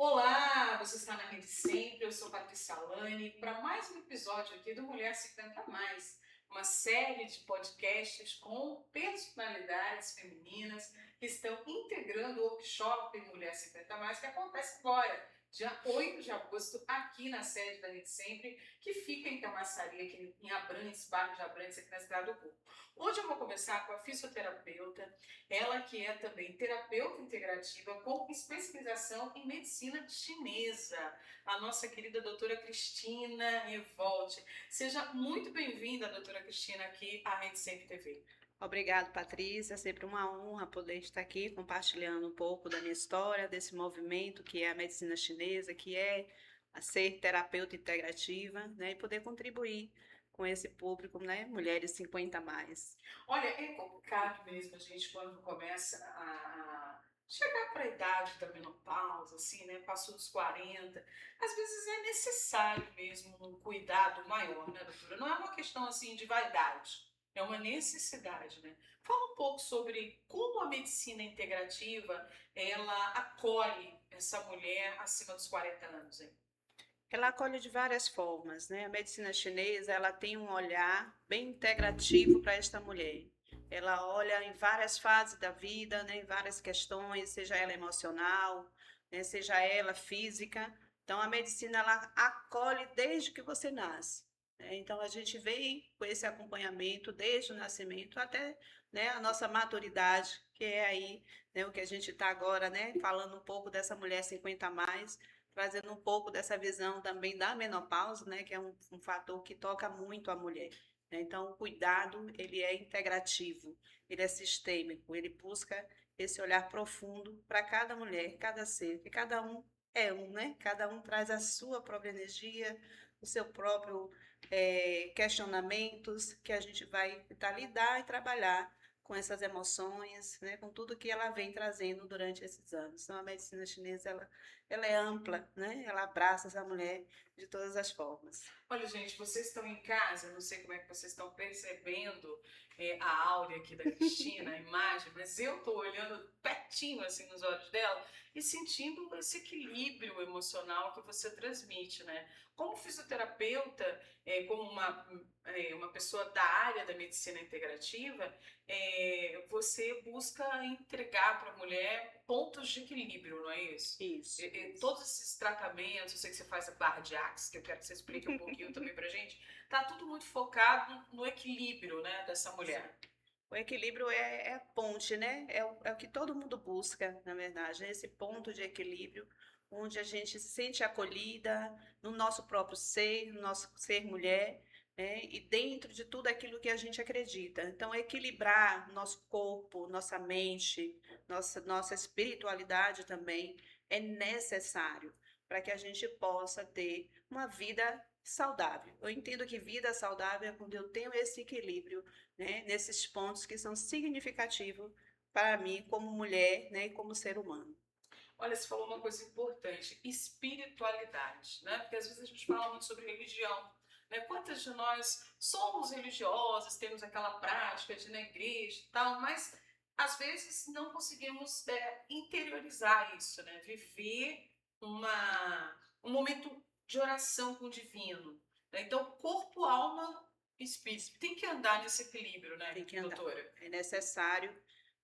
Olá, você está na Rede Sempre, eu sou Patrícia Alane, para mais um episódio aqui do Mulher 50 Mais, uma série de podcasts com personalidades femininas que estão integrando o workshop Mulher 50 Mais, que acontece agora, dia 8 de agosto, aqui na sede da Rede Sempre, que fica em Camaçari, aqui em Abrantes, bairro de Abrantes, aqui na cidade do Povo. Hoje eu vou conversar com a fisioterapeuta, ela que é também terapeuta integrativa com especialização em medicina chinesa, a nossa querida doutora Cristina Revolte. Seja muito bem-vinda, doutora Cristina, aqui à Rede Sempre TV. Obrigado, Patrícia. É sempre uma honra poder estar aqui compartilhando um pouco da minha história, desse movimento que é a medicina chinesa, que é a ser terapeuta integrativa, né, e poder contribuir com esse público, né, mulheres 50 a mais. Olha, é complicado mesmo a gente quando começa a chegar para a idade da menopausa, assim, né? Passou dos 40, às vezes é necessário mesmo um cuidado maior, né, doutora? Não é uma questão assim de vaidade, é uma necessidade, né? Fala um pouco sobre como a medicina integrativa ela acolhe essa mulher acima dos 40 anos, hein? Ela acolhe de várias formas, né? A medicina chinesa, ela tem um olhar bem integrativo para esta mulher. Ela olha em várias fases da vida, né, em várias questões, seja ela emocional, né, seja ela física. Então, a medicina ela acolhe desde que você nasce, né? Então, a gente vem com esse acompanhamento desde o nascimento até, né, a nossa maturidade, que é aí, né, o que a gente está agora, né, falando um pouco dessa mulher 50 a mais, trazendo um pouco dessa visão também da menopausa, né, que é um fator que toca muito a mulher, né? Então, o cuidado, ele é integrativo, ele é sistêmico, ele busca esse olhar profundo para cada mulher, cada ser, que cada um é um, né? Cada um traz a sua própria energia, o seu próprio questionamentos, que a gente vai tentar lidar e trabalhar com essas emoções, né, com tudo que ela vem trazendo durante esses anos. Então, a medicina chinesa, ela é ampla, né? Ela abraça essa mulher de todas as formas. Olha, gente, vocês estão em casa, não sei como é que vocês estão percebendo a áurea aqui da Cristina, a imagem, mas eu estou olhando pertinho assim nos olhos dela e sentindo esse equilíbrio emocional que você transmite, né? Como fisioterapeuta, como uma pessoa da área da medicina integrativa, você busca entregar para a mulher pontos de equilíbrio, não é isso? Isso, isso. Todos esses tratamentos, eu sei que você faz a barra de axis, que eu quero que você explique um pouquinho também pra gente, tá tudo muito focado no equilíbrio, né, dessa mulher. O equilíbrio é a ponte, né? É o que todo mundo busca, na verdade, né? Esse ponto de equilíbrio, onde a gente se sente acolhida no nosso próprio ser, no nosso ser mulher, né? E dentro de tudo aquilo que a gente acredita. Então, equilibrar nosso corpo, nossa mente, nossa espiritualidade também é necessário para que a gente possa ter uma vida saudável. Eu entendo que vida saudável é quando eu tenho esse equilíbrio, né, nesses pontos que são significativos para mim como mulher, né, e como ser humano. Olha, você falou uma coisa importante, espiritualidade, né? Porque às vezes a gente fala muito sobre religião, né? Quantas de nós somos religiosas, temos aquela prática de ir na igreja e tal, mas às vezes não conseguimos interiorizar isso, né? Viver um momento de oração com o divino, né? Então, corpo, alma, espírito, tem que andar nesse equilíbrio, Tem né, que andar. doutora? É necessário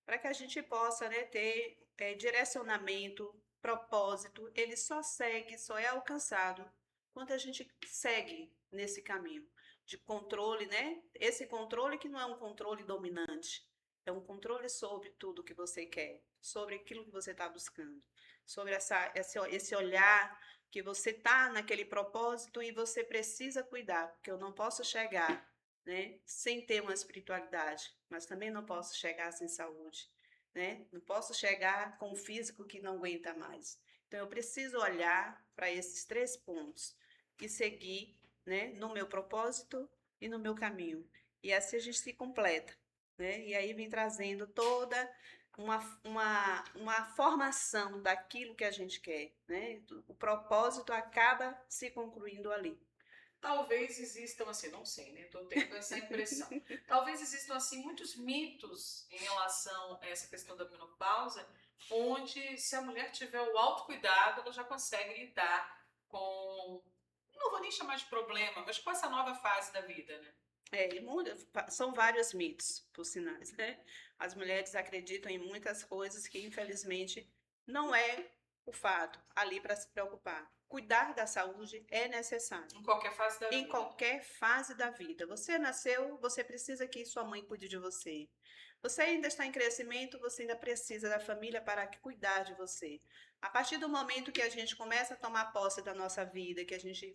para que a gente possa, né, ter direcionamento, propósito. Ele só segue, só é alcançado quando a gente segue nesse caminho de controle, né? Esse controle que não é um controle dominante, é um controle sobre tudo que você quer, sobre aquilo que você está buscando, sobre esse olhar que você está naquele propósito e você precisa cuidar, porque eu não posso chegar, né, sem ter uma espiritualidade, mas também não posso chegar sem saúde, né? Não posso chegar com o físico que não aguenta mais. Então eu preciso olhar para esses três pontos e seguir, né, no meu propósito e no meu caminho. E assim a gente se completa, né? E aí vem trazendo toda uma formação daquilo que a gente quer, né? O propósito acaba se concluindo ali. Talvez existam, assim, não sei, né? Estou tendo essa impressão. Talvez existam, assim, muitos mitos em relação a essa questão da menopausa onde se a mulher tiver o autocuidado, ela já consegue lidar com, não vou nem chamar de problema, mas com essa nova fase da vida, né? São vários mitos, por sinais, né? As mulheres acreditam em muitas coisas que, infelizmente, não é o fato ali para se preocupar. Cuidar da saúde é necessário. Em qualquer fase da Em vida. qualquer fase da vida. Você nasceu, você precisa que sua mãe cuide de você. Você ainda está em crescimento, você ainda precisa da família para cuidar de você. A partir do momento que a gente começa a tomar posse da nossa vida, que a gente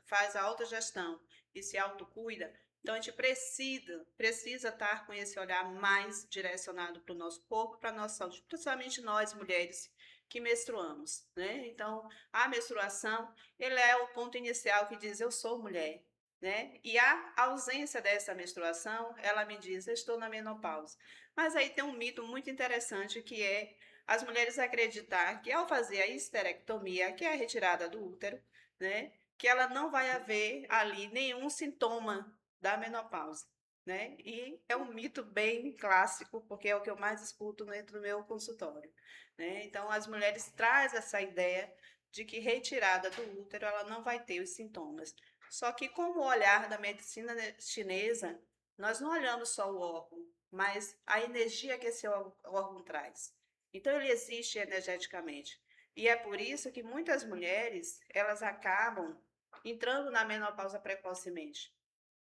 faz a autogestão e se autocuida, então a gente precisa estar com esse olhar mais direcionado para o nosso corpo, para a nossa saúde, principalmente nós mulheres que menstruamos, né? Então, a menstruação, ele é o ponto inicial que diz eu sou mulher, né? E a ausência dessa menstruação, ela me diz eu estou na menopausa. Mas aí tem um mito muito interessante que é as mulheres acreditar que ao fazer a histerectomia, que é a retirada do útero, né, que ela não vai haver ali nenhum sintoma da menopausa, né? E é um mito bem clássico, porque é o que eu mais escuto dentro do meu consultório, né? Então as mulheres trazem essa ideia de que retirada do útero ela não vai ter os sintomas. Só que com o olhar da medicina chinesa, nós não olhamos só o órgão, mas a energia que esse órgão traz. Então ele existe energeticamente. E é por isso que muitas mulheres, elas acabam entrando na menopausa precocemente,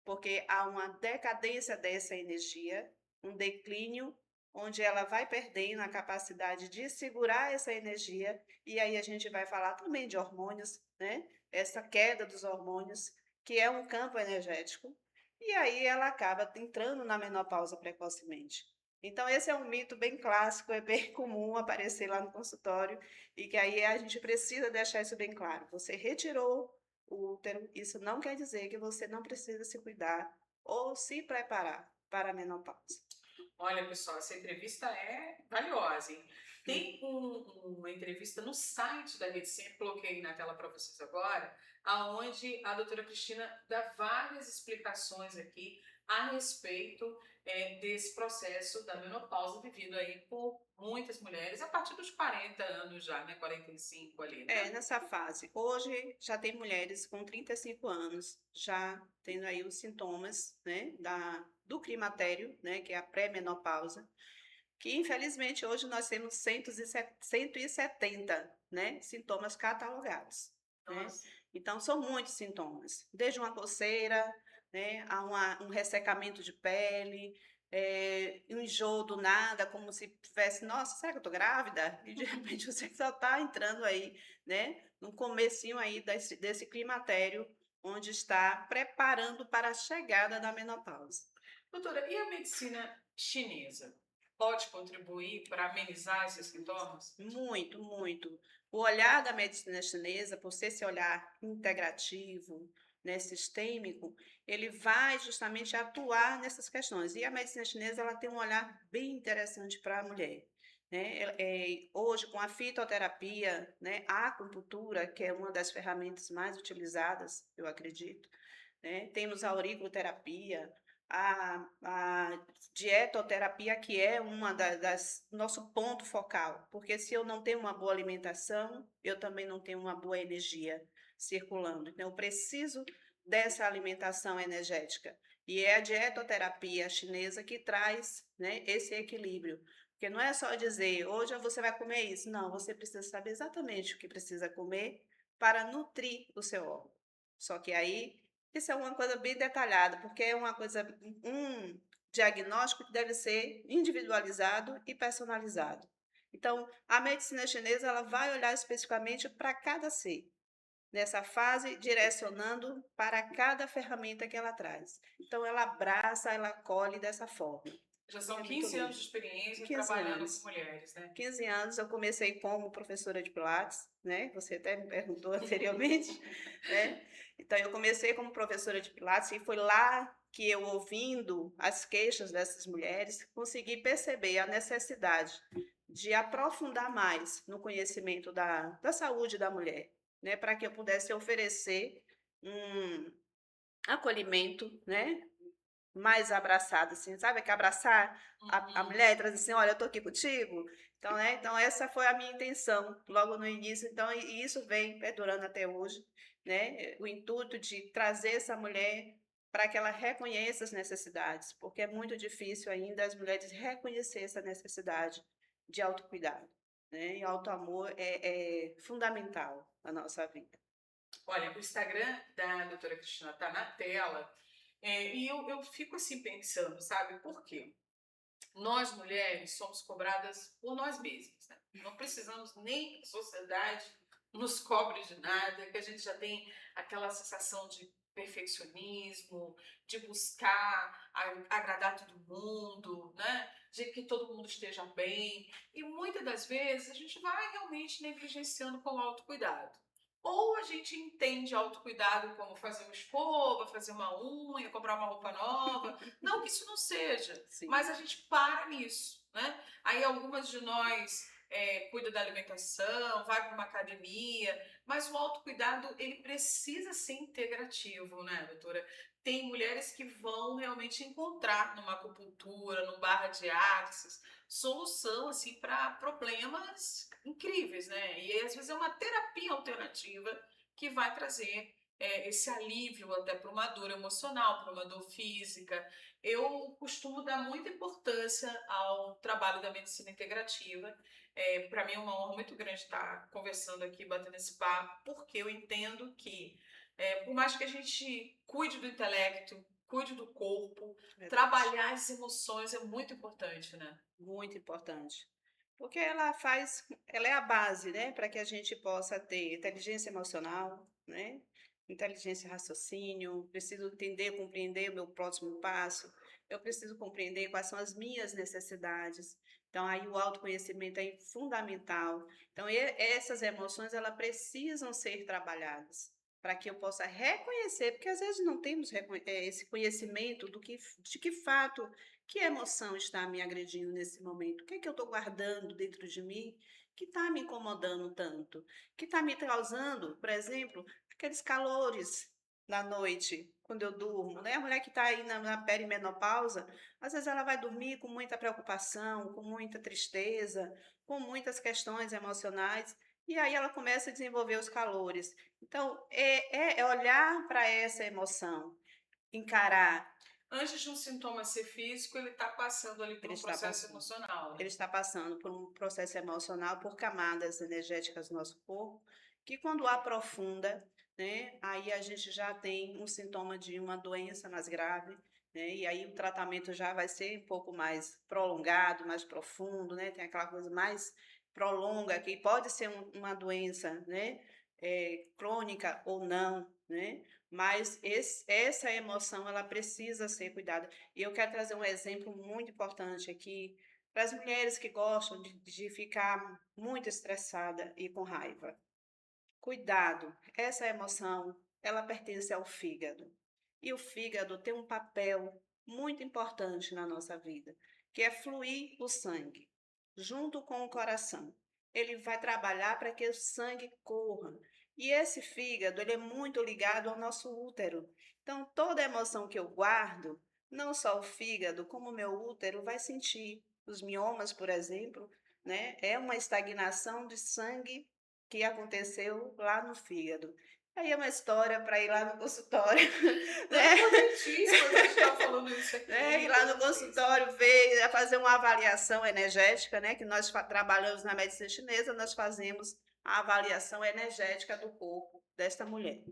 porque há uma decadência dessa energia, um declínio, onde ela vai perdendo a capacidade de segurar essa energia, e aí a gente vai falar também de hormônios, né? Essa queda dos hormônios, que é um campo energético, e aí ela acaba entrando na menopausa precocemente. Então, esse é um mito bem clássico, é bem comum aparecer lá no consultório, e que aí a gente precisa deixar isso bem claro. Você retirou o útero, isso não quer dizer que você não precisa se cuidar ou se preparar para a menopausa. Olha, pessoal, essa entrevista é valiosa, hein? Tem uma entrevista no site da Rede Sempre, coloquei na tela para vocês agora, aonde a doutora Cristina dá várias explicações aqui a respeito desse processo da menopausa vivido aí por muitas mulheres a partir dos 40 anos já, né? 45 ali, né? Nessa fase. Hoje já tem mulheres com 35 anos já tendo aí os sintomas, né, do climatério, né, que é a pré-menopausa, que infelizmente hoje nós temos 170, né, sintomas catalogados, né? Nossa. Então são muitos sintomas, desde uma coceira, né, a um ressecamento de pele, um enjoo do nada, como se tivesse, nossa, será que eu tô grávida? E de repente você só está entrando aí, né, no comecinho aí desse climatério, onde está preparando para a chegada da menopausa. Doutora, e a medicina chinesa pode contribuir para amenizar esses sintomas? Muito, muito. O olhar da medicina chinesa, por ser esse olhar integrativo, né, sistêmico, ele vai justamente atuar nessas questões. E a medicina chinesa ela tem um olhar bem interessante para a mulher. Né? Hoje, com a fitoterapia, né, a acupuntura, que é uma das ferramentas mais utilizadas, eu acredito, né? Temos a auriculoterapia, a dietoterapia, que é uma das nosso ponto focal, porque se eu não tenho uma boa alimentação, eu também não tenho uma boa energia circulando. Então, eu preciso dessa alimentação energética. E é a dietoterapia chinesa que traz, né, esse equilíbrio. Porque não é só dizer, hoje você vai comer isso. Não, você precisa saber exatamente o que precisa comer para nutrir o seu órgão. Só que aí isso é uma coisa bem detalhada, porque é uma coisa, um diagnóstico que deve ser individualizado e personalizado. Então, a medicina chinesa ela vai olhar especificamente para cada ser, nessa fase, direcionando para cada ferramenta que ela traz. Então, ela abraça, ela acolhe dessa forma. Já são É muito 15 anos lindo. de experiência 15 trabalhando com anos. mulheres, né? 15 anos eu comecei como professora de Pilates, né? Você até me perguntou anteriormente, né? Então eu comecei como professora de Pilates e foi lá que eu, ouvindo as queixas dessas mulheres, consegui perceber a necessidade de aprofundar mais no conhecimento da saúde da mulher, né? Para que eu pudesse oferecer um acolhimento, né? mais abraçada, assim, sabe? Que abraçar a Uhum. mulher e trazer assim, olha, eu tô aqui contigo. Então, né? Então, essa foi a minha intenção logo no início. Então, e isso vem perdurando até hoje, né? O intuito de trazer essa mulher para que ela reconheça as necessidades, porque é muito difícil ainda as mulheres reconhecer essa necessidade de autocuidado, né? E autoamor é fundamental na nossa vida. Olha, o Instagram da doutora Cristina está na tela, e eu fico assim pensando, sabe, por quê? Nós mulheres somos cobradas por nós mesmas, né? Não precisamos nem que a sociedade nos cobre de nada, que a gente já tem aquela sensação de perfeccionismo, de buscar agradar todo mundo, né? De que todo mundo esteja bem. E muitas das vezes a gente vai realmente negligenciando com o autocuidado. Ou a gente entende autocuidado como fazer uma escova, fazer uma unha, comprar uma roupa nova. Não que isso não seja, mas Sim, a gente para nisso, né? Aí algumas de nós cuidam da alimentação, vai para uma academia, mas o autocuidado ele precisa ser integrativo, né, doutora? Tem mulheres que vão realmente encontrar numa acupuntura, num barra de axis, solução assim para problemas incríveis, né? E às vezes é uma terapia alternativa que vai trazer esse alívio até para uma dor emocional, para uma dor física. Eu costumo dar muita importância ao trabalho da medicina integrativa. Para mim é uma honra muito grande estar conversando aqui, batendo esse papo, porque eu entendo que, por mais que a gente cuide do intelecto, cuide do corpo, verdade. trabalhar as emoções é muito importante, né? Muito importante. Porque ela é a base, né, para que a gente possa ter inteligência emocional, né, inteligência raciocínio, preciso entender, compreender o meu próximo passo, eu preciso compreender quais são as minhas necessidades. Então, aí o autoconhecimento é fundamental. Então, essas emoções, elas precisam ser trabalhadas para que eu possa reconhecer, porque às vezes não temos esse conhecimento de que fato que emoção está me agredindo nesse momento? O que é que eu estou guardando dentro de mim que está me incomodando tanto? Que está me causando, por exemplo, aqueles calores na noite, quando eu durmo, né? A mulher que está aí na perimenopausa, às vezes ela vai dormir com muita preocupação, com muita tristeza, com muitas questões emocionais, e aí ela começa a desenvolver os calores. Então, é olhar para essa emoção, encarar. Antes de um sintoma ser físico, ele está passando ali por Ele um está processo passando. emocional, Ele né? está passando por um processo emocional, por camadas energéticas do nosso corpo, que quando aprofunda, né, aí a gente já tem um sintoma de uma doença mais grave, né, e aí o tratamento já vai ser um pouco mais prolongado, mais profundo, né, tem aquela coisa mais prolonga, que pode ser uma doença, né, crônica ou não, né, mas essa emoção, ela precisa ser cuidada. E eu quero trazer um exemplo muito importante aqui, para as mulheres que gostam de ficar muito estressada e com raiva. Cuidado, essa emoção, ela pertence ao fígado. E o fígado tem um papel muito importante na nossa vida, que é fluir o sangue, junto com o coração. Ele vai trabalhar para que o sangue corra. E esse fígado, ele é muito ligado ao nosso útero. Então, toda emoção que eu guardo, não só o fígado, como o meu útero vai sentir. Os miomas, por exemplo, né, é uma estagnação de sangue que aconteceu lá no fígado. Aí é uma história para ir lá no consultório, Não, é né? importantíssimo a gente estar falando isso né? aqui, Ir lá no importantíssimo. consultório ver, fazer uma avaliação energética, né? Que nós trabalhamos na medicina chinesa, nós fazemos a avaliação energética do corpo desta mulher.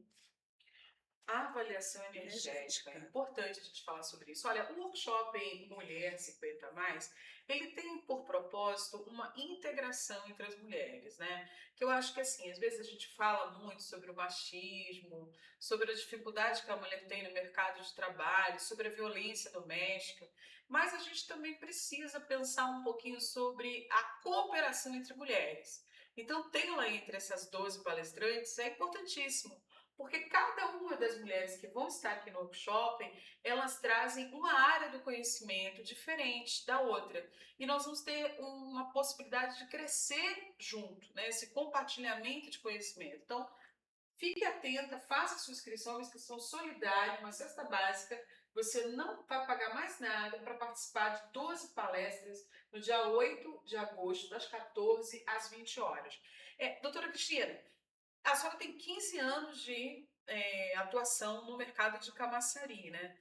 A avaliação energética, é Energética. importante a gente falar sobre isso. Olha, o workshop em Mulher 50 mais, ele tem por propósito uma integração entre as mulheres, né? Que eu acho que assim, às vezes a gente fala muito sobre o machismo, sobre a dificuldade que a mulher tem no mercado de trabalho, sobre a violência doméstica, mas a gente também precisa pensar um pouquinho sobre a cooperação entre mulheres. Então, tê-la entre essas 12 palestrantes é importantíssimo, porque cada uma das mulheres que vão estar aqui no workshop, elas trazem uma área do conhecimento diferente da outra. E nós vamos ter uma possibilidade de crescer junto, né? Esse compartilhamento de conhecimento. Então, fique atenta, faça sua inscrição, uma inscrição solidária, uma cesta básica, você não vai pagar mais nada para participar de 12 palestras no dia 8 de agosto, das 14 às 20 horas. Doutora Cristina, a senhora tem 15 anos de atuação no mercado de Camaçari, né?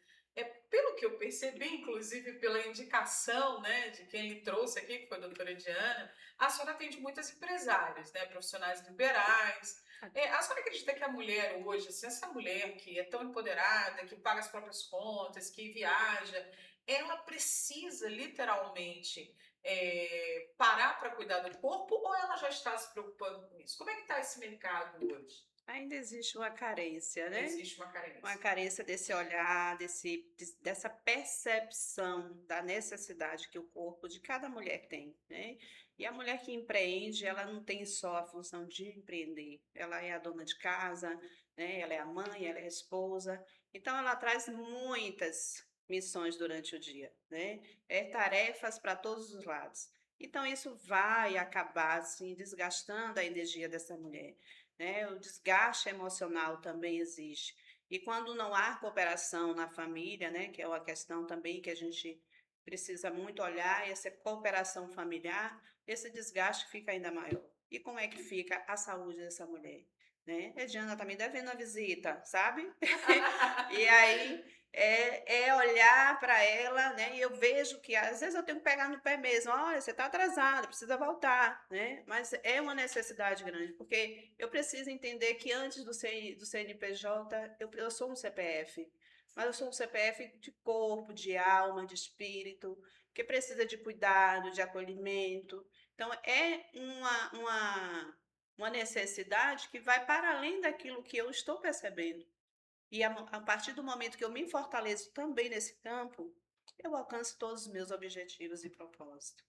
Pelo que eu percebi, inclusive pela indicação, né, de quem lhe trouxe aqui, que foi a doutora Diana, a senhora atende muitas empresárias, né, profissionais liberais. A senhora acredita que a mulher hoje, assim, essa mulher que é tão empoderada, que paga as próprias contas, que viaja, ela precisa literalmente parar para cuidar do corpo ou ela já está se preocupando com isso? Como é que está esse mercado hoje? Ainda existe uma carência, né? Existe uma Uma carência. carência desse olhar, dessa percepção da necessidade que o corpo de cada mulher tem, né? E a mulher que empreende, ela não tem só a função de empreender, ela é a dona de casa, né? Ela é a mãe, ela é a esposa, então ela traz muitas missões durante o dia, né? É tarefas para todos os lados. Então isso vai acabar assim desgastando a energia dessa mulher, né? O desgaste emocional também existe. E quando não há cooperação na família, né, que é uma questão também que a gente precisa muito olhar, essa cooperação familiar, esse desgaste fica ainda maior. E como é que fica a saúde dessa mulher? Né? Ediana está me devendo a visita, sabe? E aí é olhar para ela, né? E eu vejo que às vezes eu tenho que pegar no pé mesmo. Olha, você está atrasada, precisa voltar, né? Mas é uma necessidade grande, porque eu preciso entender que antes do CNPJ, eu sou um CPF. Mas eu sou um CPF de corpo, de alma, de espírito, que precisa de cuidado, de acolhimento. Então, é uma necessidade que vai para além daquilo que eu estou percebendo. E a partir do momento que eu me fortaleço também nesse campo, eu alcanço todos os meus objetivos e propósitos.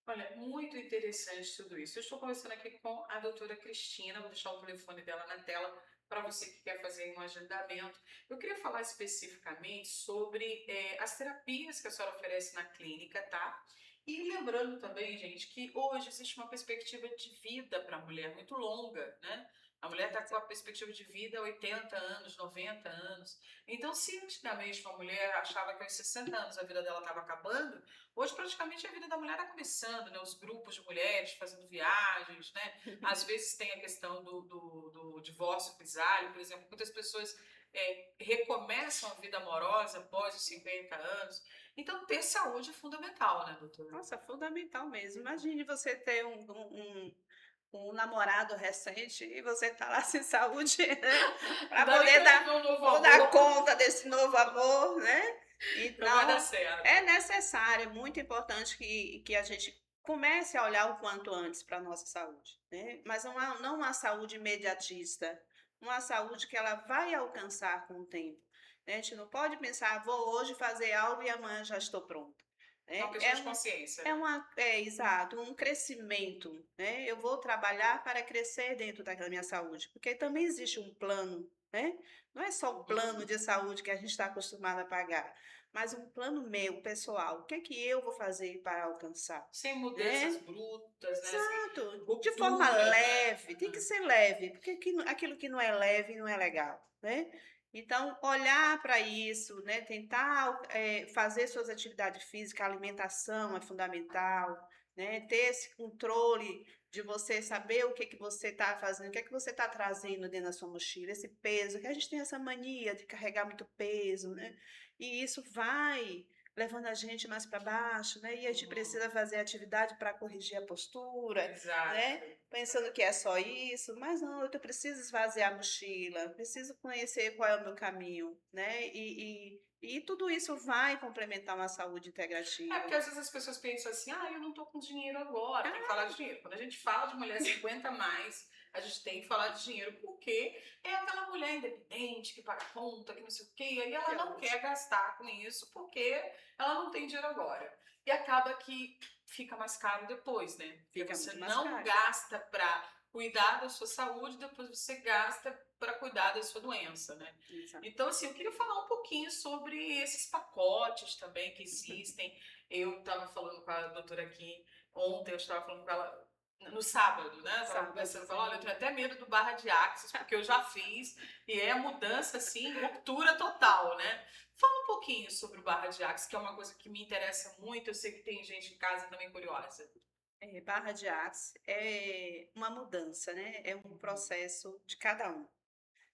Olha, muito interessante tudo isso. Eu estou conversando aqui com a doutora Cristina, vou deixar o telefone dela na tela para você que quer fazer um agendamento. Eu queria falar especificamente sobre as terapias que a senhora oferece na clínica, tá? E lembrando também, gente, que hoje existe uma perspectiva de vida para a mulher muito longa, né? A mulher está com a perspectiva de vida 80 anos, 90 anos. Então, se antigamente uma mulher achava que aos 60 anos a vida dela estava acabando, hoje, praticamente, a vida da mulher está começando, né? Os grupos de mulheres fazendo viagens, né? Às vezes tem a questão do divórcio grisalho, por exemplo. Muitas pessoas recomeçam a vida amorosa após os 50 anos. Então, ter saúde é fundamental, né, doutora? Nossa, fundamental mesmo. Imagine você ter um namorado recente e você está lá sem saúde, né? Para Ainda bem que poder eu tive um novo dar amor, conta desse novo amor, né? não vai dar Então, é certo. necessário, é muito importante que a gente comece a olhar o quanto antes para a nossa saúde, né? Mas não uma saúde imediatista, uma saúde que ela vai alcançar com o tempo, né? A gente não pode pensar, "Ah, vou hoje fazer algo e amanhã já estou pronta." É uma Né? questão de consciência, né? Exato, um crescimento, né? Eu vou trabalhar para crescer dentro da minha saúde, porque também existe um plano, né? Não é só o plano de saúde que a gente está acostumado a pagar, mas um plano meu, pessoal. O que é que eu vou fazer para alcançar, Sem mudanças né? brutas, né? Sem Exato, de forma rupturas, né? leve, tem que ser leve, porque aquilo que não é leve não é legal, né? Então, olhar para isso, né? Tentar fazer suas atividades físicas, a alimentação é fundamental, né? Ter esse controle de você saber o que que você está fazendo, o que é que você está trazendo dentro da sua mochila, esse peso, que a gente tem essa mania de carregar muito peso, né? E isso vai levando a gente mais para baixo, né? E a gente Uhum. precisa fazer atividade para corrigir a postura, Exato. né? Pensando que é só isso, mas não, eu preciso esvaziar a mochila, preciso conhecer qual é o meu caminho, né? E tudo isso vai complementar uma saúde Porque integrativa. às vezes as pessoas pensam assim, eu não tô com dinheiro agora, tem que Ah, falar de dinheiro. Quando a gente fala de mulher 50 a mais, a gente tem que falar de dinheiro, porque é aquela mulher independente, que paga conta, que não sei o quê, e ela que não ótimo. quer gastar com isso, porque ela não tem dinheiro agora. E acaba que fica mais caro depois, né? Porque Fica você muito mais não caro. gasta para cuidar da sua saúde, depois você gasta para cuidar da sua doença, né? Exato. Então, assim, eu queria falar um pouquinho sobre esses pacotes também que existem. Eu estava falando com a doutora aqui ontem, eu estava falando com ela. no sábado, né? Eu tava Sábado, conversando, falando, olha, eu tenho até medo do barra de axis, porque eu já fiz, e é mudança, assim, ruptura total, né? Fala um pouquinho sobre o barra de axis, que é uma coisa que me interessa muito, eu sei que tem gente em casa também curiosa. Barra de axis é uma mudança, né? É um processo de cada um,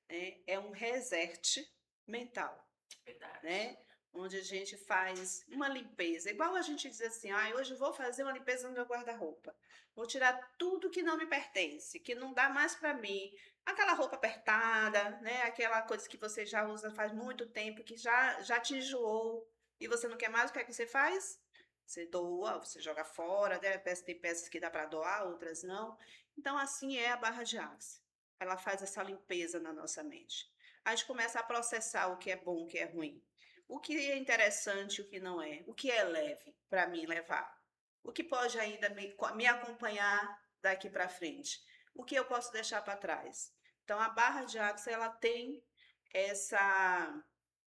né? É um reset mental, Verdade. né? Onde a gente faz uma limpeza. Igual a gente diz assim, hoje eu vou fazer uma limpeza no meu guarda-roupa. Vou tirar tudo que não me pertence, que não dá mais para mim. Aquela roupa apertada, né? Aquela coisa que você já usa faz muito tempo, que já te enjoou e você não quer mais, o que é que você faz? Você doa, você joga fora, né? Tem peças que dá para doar, outras não. Então, assim é a barra de axis. Ela faz essa limpeza na nossa mente. A gente começa a processar o que é bom, o que é ruim. O que é interessante, o que não é. O que é leve para mim levar. O que pode ainda me acompanhar daqui para frente. O que eu posso deixar para trás. Então, a barra de axis, ela tem essa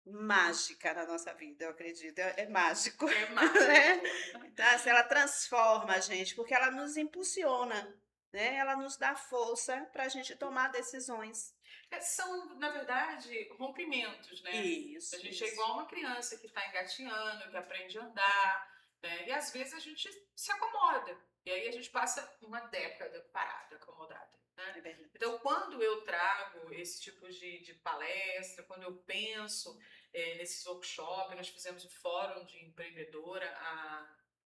mágica na nossa vida, eu acredito. É mágico, É né? mágico. Então, assim, ela transforma a gente, porque ela nos impulsiona, né? Ela nos dá força para a gente tomar decisões. São, na verdade, rompimentos, né? A Isso, gente é isso. igual uma criança que está engatinhando, que aprende a andar, né? E às vezes a gente se acomoda. E aí a gente passa uma década parada, acomodada, É né? verdade. Então, quando eu trago esse tipo de palestra, quando eu penso nesses workshops, nós fizemos o Fórum de Empreendedora há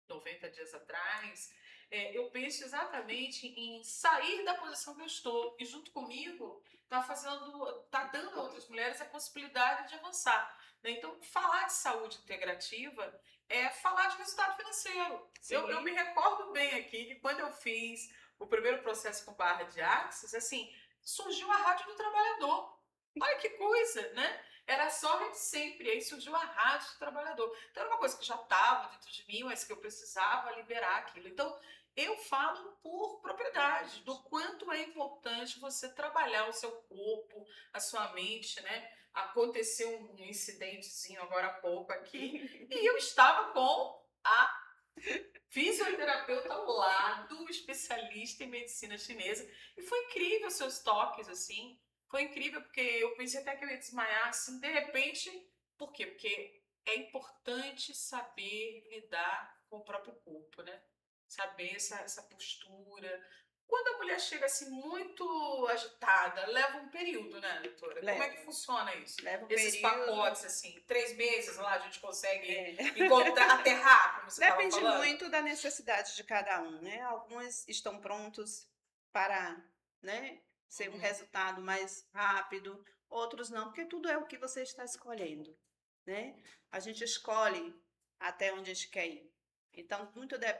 90 dias atrás, eu penso exatamente em sair da posição que eu estou e junto comigo tá dando a outras mulheres a possibilidade de avançar, né? Então, falar de saúde integrativa é falar de resultado financeiro. Eu me Sim. recordo bem aqui que quando eu fiz o primeiro processo com barra de axis, assim, surgiu a Rádio do Trabalhador. Olha que coisa, né? Era só Rede Sempre, aí surgiu a Rádio do Trabalhador. Então era uma coisa que já estava dentro de mim, mas que eu precisava liberar aquilo. Então eu falo por propriedade do quanto é importante você trabalhar o seu corpo, a sua mente, né? Aconteceu um incidentezinho agora há pouco aqui e eu estava com a fisioterapeuta ao lado, especialista em medicina chinesa, e foi incrível seus toques, assim, foi incrível porque eu pensei até que eu ia desmaiar, assim, de repente, por quê? Porque é importante saber lidar com o próprio corpo, né? Saber essa postura. Quando a mulher chega assim muito agitada, leva um período, né, doutora? Como é que Leva. funciona isso? Leva um Esses período. pacotes, assim, 3 meses lá a gente consegue É. encontrar, aterrar, como você estava Depende falando? muito da necessidade de cada um, né? Alguns estão prontos para, né, ser um Uhum. resultado mais rápido, outros não, porque tudo é o que você está escolhendo, né? A gente escolhe até onde a gente quer ir. Então,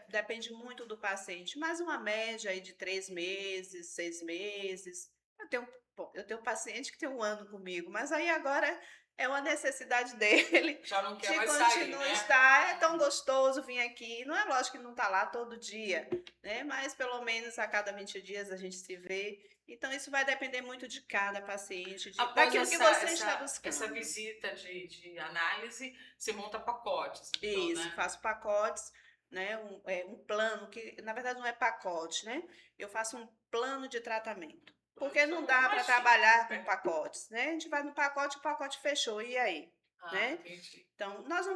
depende muito do paciente, mas uma média aí de 3 meses, 6 meses. Eu tenho paciente que tem 1 ano comigo, mas aí agora é uma necessidade dele Já não quer de mais sair, continuar né? estar. É tão gostoso vir aqui. Não é lógico que não está lá todo dia, né? Mas pelo menos a cada 20 dias a gente se vê. Então, isso vai depender muito de cada paciente, Após daquilo que você está essa buscando. visita de análise, você monta pacotes, então, Isso, né? faço pacotes, né? Um plano que, na verdade, não é pacote, né? Eu faço um plano de tratamento. Porque não É dá para mais chique, trabalhar com né? pacotes, né? A gente vai no pacote, o pacote fechou. E aí? Ah, Né? entendi. Então, nós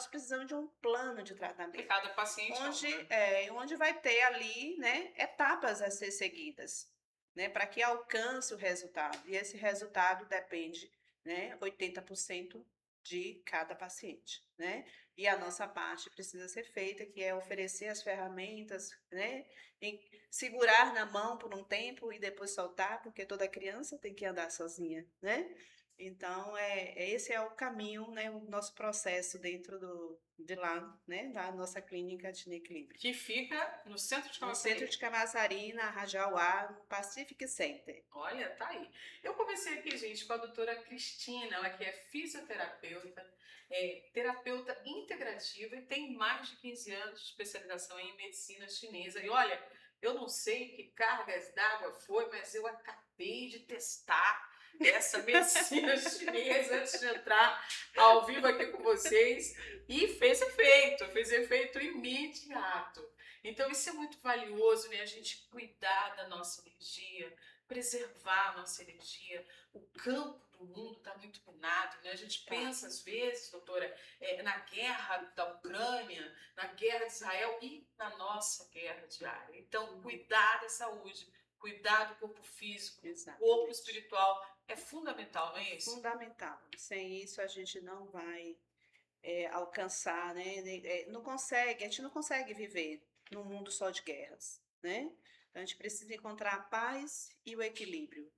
precisamos de um plano de Porque tratamento, cada paciente é um, né? onde vai ter ali, né, etapas a ser seguidas, né, para que alcance o resultado. E esse resultado depende, né, 80% de cada paciente, né? E a nossa parte precisa ser feita, que é oferecer as ferramentas, né, segurar na mão por um tempo e depois soltar, porque toda criança tem que andar sozinha, né? Então, esse é o caminho, né, o nosso processo dentro de lá, né, da nossa clínica de equilíbrio. Que fica no centro de No centro Camaçari. de Camaçari, na Rajauá, no Pacific Center. Olha, tá aí. Eu comecei aqui, gente, com a doutora Cristina, ela que é fisioterapeuta, terapeuta integrativa e tem mais de 15 anos de especialização em medicina chinesa. E olha, eu não sei que cargas d'água foi, mas eu acabei de testar. dessa medicina chinesa antes de entrar ao vivo aqui com vocês e fez efeito imediato. Então isso é muito valioso, né? A gente cuidar da nossa energia, preservar a nossa energia. O campo do mundo está muito minado, né? A gente pensa às vezes, doutora, na guerra da Ucrânia, na guerra de Israel e na nossa guerra diária. Então, cuidar da saúde, cuidar do corpo físico, Exatamente. corpo espiritual é fundamental, não é isso? Fundamental. Sem isso a gente não vai alcançar, né? Não consegue, a gente não consegue viver num mundo só de guerras, né? Então a gente precisa encontrar a paz e o equilíbrio.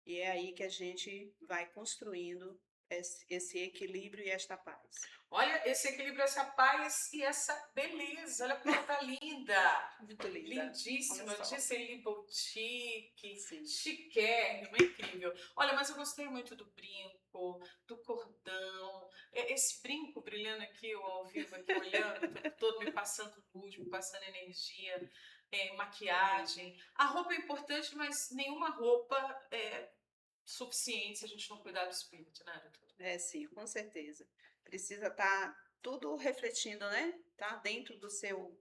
E é aí que a gente vai construindo esse equilíbrio e esta paz. Olha esse equilíbrio, essa paz e essa beleza. Olha como ela tá linda. Muito linda. Lindíssima. Olha só. Gisele Boutique. Sim. Chiquérrima, incrível. Olha, mas eu gostei muito do brinco, do cordão. Esse brinco brilhando aqui, eu ao vivo, aqui olhando, o tempo todo me passando luz, me passando energia, maquiagem. A roupa é importante, mas nenhuma roupa é suficiente se a gente não cuidar do espírito, né, doutora? Sim, com certeza. Precisa estar tudo refletindo, né? Tá dentro do seu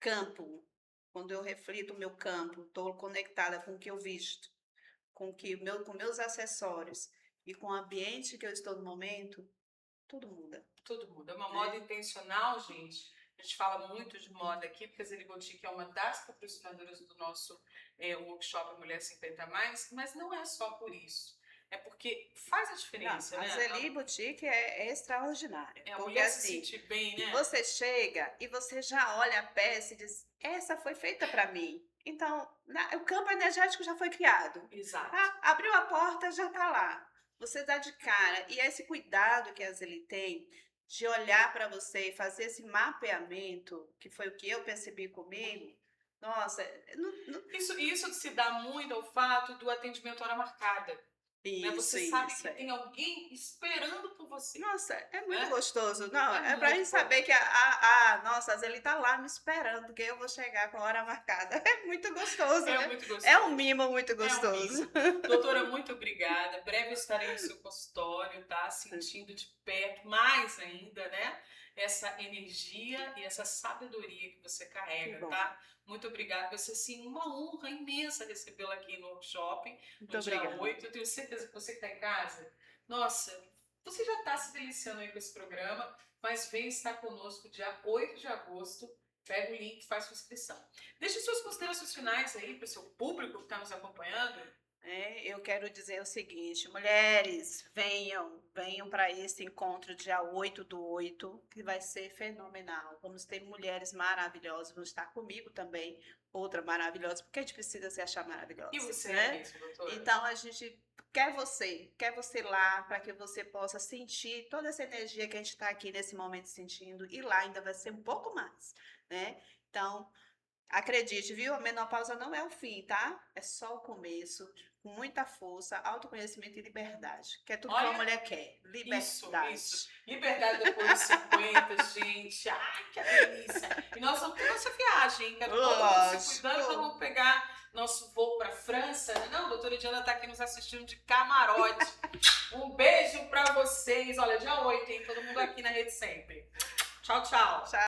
campo. Quando eu reflito o meu campo, estou conectada com o que eu visto, com meus acessórios e com o ambiente que eu estou no momento, tudo muda. Tudo muda. É uma moda intencional, gente. A gente fala muito de moda aqui, porque a Gisele Boutique é uma das patrocinadoras do nosso workshop Mulher 50 Mais, mas não é só por isso. É porque faz a diferença, Não, né? a Gisele Boutique é extraordinária. É a Porque mulher se assim, sentir bem, né? você chega e você já olha a peça e diz, essa foi feita para mim. Então, o campo energético já foi criado. Exato. Abriu a porta, já está lá. Você dá de cara. E esse cuidado que a Gisele tem de olhar para você e fazer esse mapeamento, que foi o que eu percebi comigo, nossa, Isso se dá muito ao fato do atendimento hora marcada. Né? Você sabe que tem alguém esperando por você. Nossa, é muito gostoso. Não, é pra muito gente bom. saber que nossa, ele tá lá me esperando, porque eu vou chegar com a hora marcada. É muito gostoso, né? Muito gostoso. É um mimo muito gostoso. É um mimo. Doutora, muito obrigada. Breve eu estarei no seu consultório, tá? Sentindo de perto, mais ainda, né? Essa energia e essa sabedoria que você carrega, tá? Muito obrigada. Vai ser, assim, uma honra imensa recebê-la aqui no workshop, no dia 8. Eu tenho certeza que você que está em casa, nossa, você já está se deliciando aí com esse programa, mas vem estar conosco dia 8 de agosto. Pega o link e faz sua inscrição. Deixe suas considerações finais aí para o seu público que está nos acompanhando. Eu quero dizer o seguinte, mulheres, venham para esse encontro dia 8/8, que vai ser fenomenal. Vamos ter mulheres maravilhosas, vão estar comigo também, outra maravilhosa, porque a gente precisa se achar maravilhosa. E você, né? Isso, doutora? Então a gente quer você lá, para que você possa sentir toda essa energia que a gente está aqui nesse momento sentindo, e lá ainda vai ser um pouco mais, né? Então, acredite, viu? A menopausa não é o fim, tá? É só o começo, com muita força, autoconhecimento e liberdade. Que é tudo que uma mulher quer. Liberdade. Isso. Liberdade depois dos 50, gente. Ai, que delícia. E nós vamos ter nossa viagem, hein? Quero todo mundo se cuidando, nós vamos pegar nosso voo para França. Não, a doutora Diana está aqui nos assistindo de camarote. Um beijo para vocês. Olha, dia 8, hein? Todo mundo aqui na Rede Sempre. Tchau, tchau.